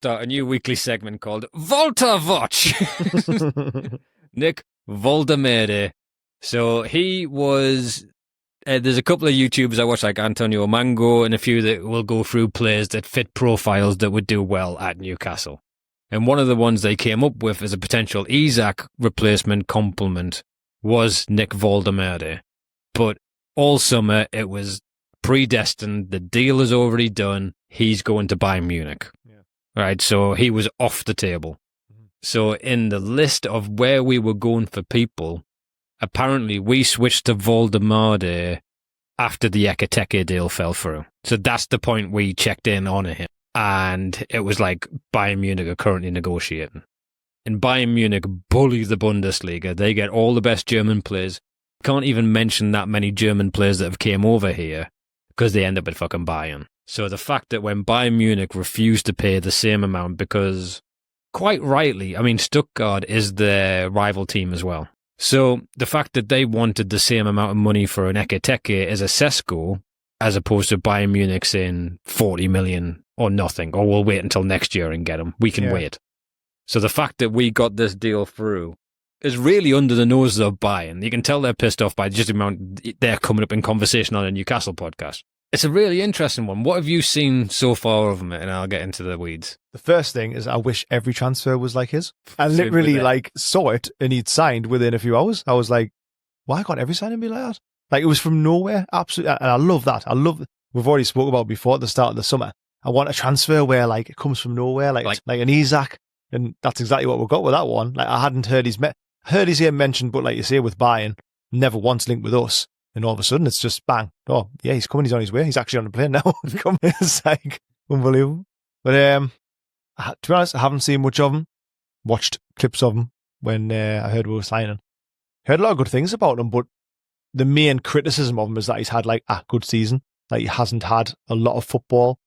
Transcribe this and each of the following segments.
start a new weekly segment called Wolte Watch. Nick Woldemade. So he was... there's a couple of YouTubers I watch, like Antonio Mango, and a few that will go through players that fit profiles that would do well at Newcastle. And one of the ones they came up with as a potential Isak replacement complement was Nick Woldemade. But all summer, it was predestined. The deal is already done. He's going to Bayern Munich. Yeah. Right, so he was off the table. Mm-hmm. So in the list of where we were going for people, apparently we switched to Woldemade after the Ekitike deal fell through. So that's the point we checked in on him. And it was like Bayern Munich are currently negotiating. And Bayern Munich bully the Bundesliga. They get all the best German players. Can't even mention that many German players that have came over here because they end up at fucking Bayern. So the fact that when Bayern Munich refused to pay the same amount because, quite rightly, I mean, Stuttgart is their rival team as well. So the fact that they wanted the same amount of money for an Ekitike as a Sesko, as opposed to Bayern Munich saying 40 million or nothing, or we'll wait until next year and get him. We can wait. So the fact that we got this deal through is really under the noses of Bayern. You can tell they're pissed off by just the amount they're coming up in conversation on a Newcastle podcast. It's a really interesting one. What have you seen so far of him? And I'll get into the weeds. The first thing is I wish every transfer was like his. I literally saw it and he'd signed within a few hours. I was like, why can't every signing be like that? Like, it was from nowhere. Absolutely. And I love that. We've already spoke about before at the start of the summer. I want a transfer where like it comes from nowhere, like an Isak. And that's exactly what we got with that one. Like, I hadn't heard his name mentioned, but like you say, with Bayern, never once linked with us. And all of a sudden, it's just bang. Oh, yeah, he's coming. He's on his way. He's actually on the plane now. It's like unbelievable. But to be honest, I haven't seen much of him. Watched clips of him when I heard we were signing. Heard a lot of good things about him, but the main criticism of him is that he's had like a good season. Like, he hasn't had a lot of football.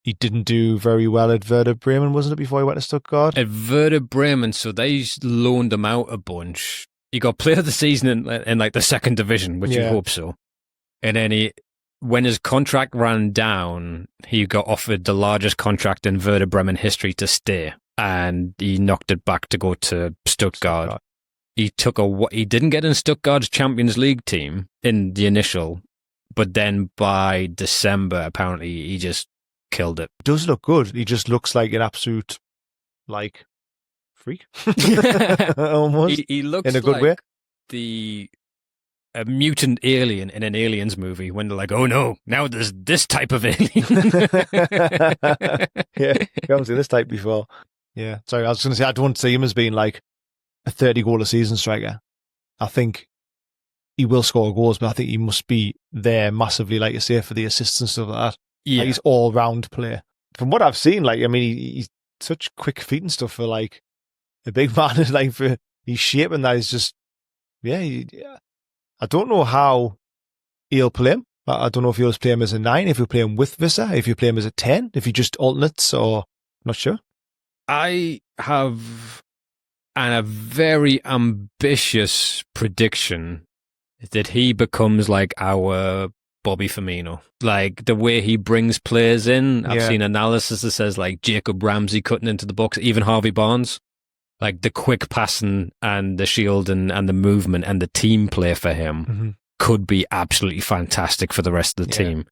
He didn't do very well at Werder Bremen, wasn't it, before he went to Stuttgart? At Werder Bremen, so they loaned him out a bunch. He got player of the season in like the second division, which you hope so. And then when his contract ran down, he got offered the largest contract in Werder Bremen history to stay. And he knocked it back to go to Stuttgart. He didn't get in Stuttgart's Champions League team in the initial, but then by December, apparently, he just killed it. Does look good. He just looks like an absolute, like, freak. Almost. He looks in a good like a mutant alien in an Aliens movie when they're like, oh no, now there's this type of alien. Yeah, we haven't seen this type before. Yeah, sorry, I was going to say, I don't see him as being like a 30-goal-a-season striker. I think he will score goals, but I think he must be there massively, like you say, for the assists and stuff like that. Yeah. Like, he's all-round player. From what I've seen, like, I mean, he's such quick feet and stuff for, like, a big man. Like, for his shape and that is just, I don't know how he'll play him. I don't know if he'll play him as a 9, if he'll play him with Visser, if he'll play him as a 10, if he just alternates, or not sure. I have a very ambitious prediction that he becomes like our Bobby Firmino. Like, the way he brings players in, I've seen analysis that says like Jacob Ramsey cutting into the box, even Harvey Barnes. Like, the quick passing and the shield and the movement and the team play for him could be absolutely fantastic for the rest of the team.